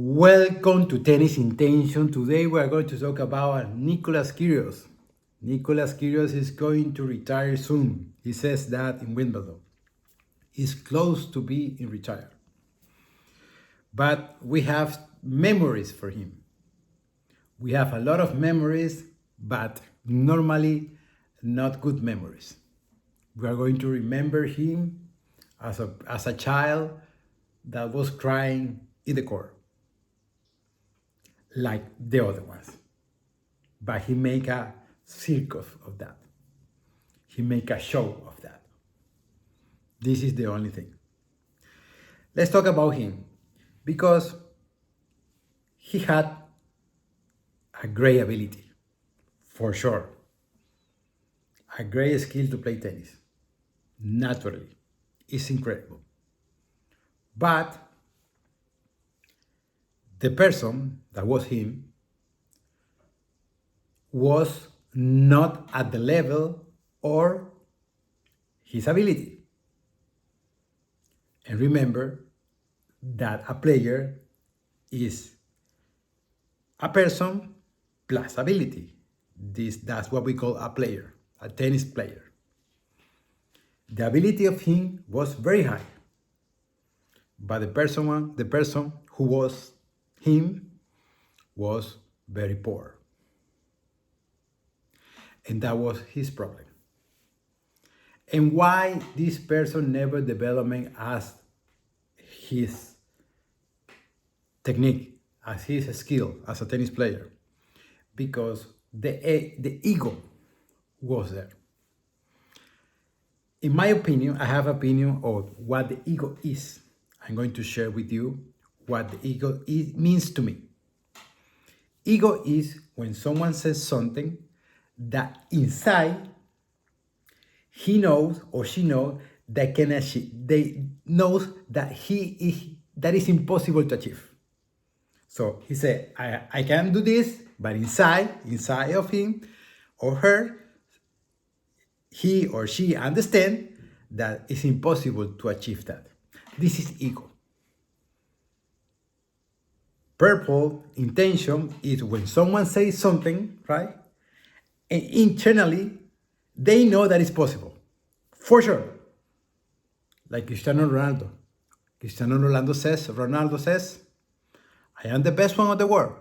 Welcome to Tennis Intention. Today we are going to talk about Nicholas Kyrgios. Nicholas Kyrgios is going to retire soon. He says that in Wimbledon. He's close to be in retire. But we have memories for him. We have a lot of memories, but normally not good memories. We are going to remember him as a child that was crying in the court, like the other ones. But he make a circus of that. He make a show of that. This is the only thing. Let's talk about him, because he had a great ability, for sure. A great skill to play tennis. Naturally. It's incredible. But the person that was him was not at the level or his ability. And remember that a player is a person plus ability. That's what we call a player, a tennis player. The ability of him was very high, but the person who was him was very poor. And that was his problem. And why this person never developed as his technique, as his skill as a tennis player? Because the ego was there. In my opinion, I have opinion of what the ego is. I'm going to share with you what the ego means to me. Ego is when someone says something that inside he knows or she knows that they knows that that is impossible to achieve. So he said, I can do this, but inside of him or her, he or she understand that it's impossible to achieve that. This is ego. Purple intention is when someone says something, right? And internally, they know that it's possible. For sure. Like Cristiano Ronaldo. Ronaldo says, I am the best one of the world.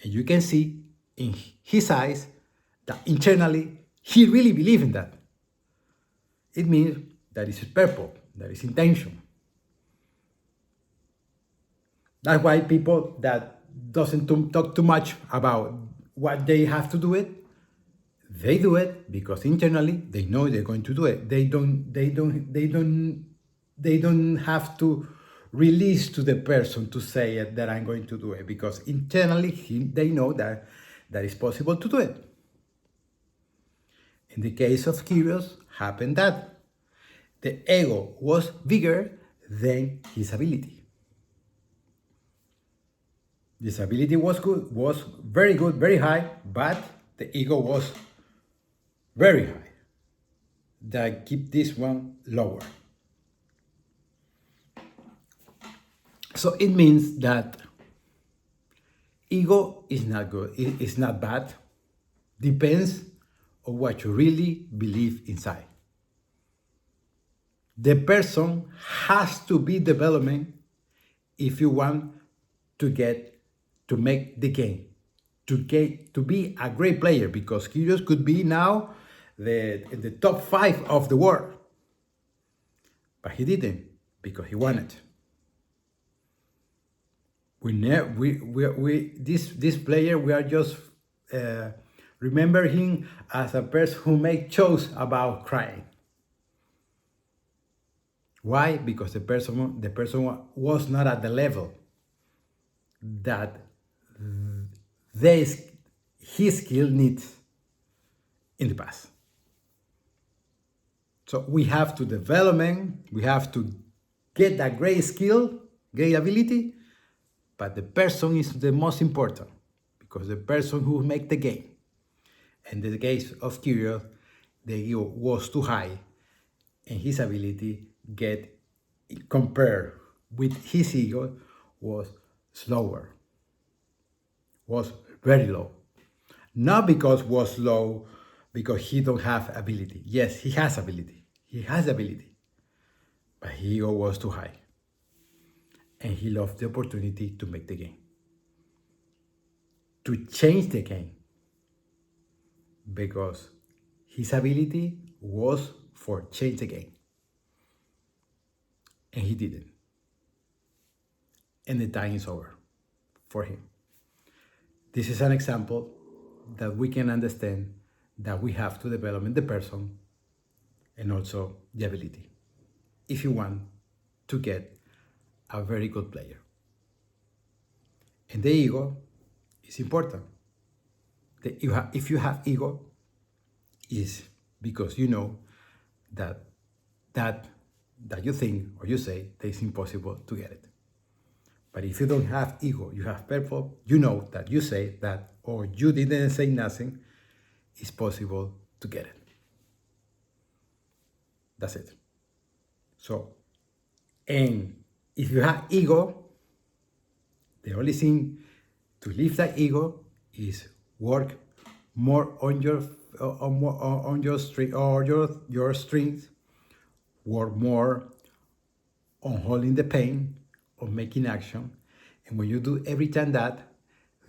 And you can see in his eyes that internally, he really believes in that. It means that it's purple, that is intention. That's why people that doesn't talk too much about what they have to do it, they do it because internally they know they're going to do it. They don't have to release to the person to say it that I'm going to do it, because internally they know that it's possible to do it. In the case of Kyrgios, happened that the ego was bigger than his ability. This ability was very good, very high, but the ego was very high. That keep this one lower. So it means that ego is not good, it's not bad. Depends on what you really believe inside. The person has to be developing if you want to make the game, to be a great player, because Kyrgios could be now the top 5 of the world. But he didn't, because he wanted. This player, we are just remember him as a person who made shows about crying. Why? Because the person was not at the level that his skill needs in the past. So we have to we have to get that great skill, great ability, but the person is the most important, because the person who make the game. And in the case of Kyrgios, the ego was too high, and his ability compared with his ego was slower, was very low. Not because was low because he don't have ability. Yes, he has ability. He has ability. But his ego was too high. And he lost the opportunity to make the game. To change the game. Because his ability was for change the game. And he didn't. And the time is over for him. This is an example that we can understand that we have to develop in the person and also the ability if you want to get a very good player. And the ego is important. If you have ego, is because you know that you think or you say that it's impossible to get it. But if you don't have ego, you have purpose, you know that you say that or you didn't say nothing, it's possible to get it. That's it. So, and if you have ego, the only thing to lift that ego is work more on your strength or your strength, work more on holding the pain, on making action. And when you do every time that,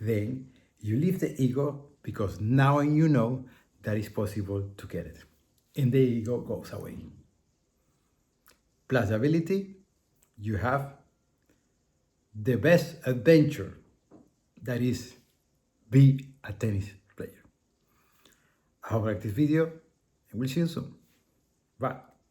then you lift the ego because now you know that it's possible to get it. And the ego goes away. Plus ability, you have the best adventure, that is be a tennis player. I hope you like this video and we'll see you soon. Bye.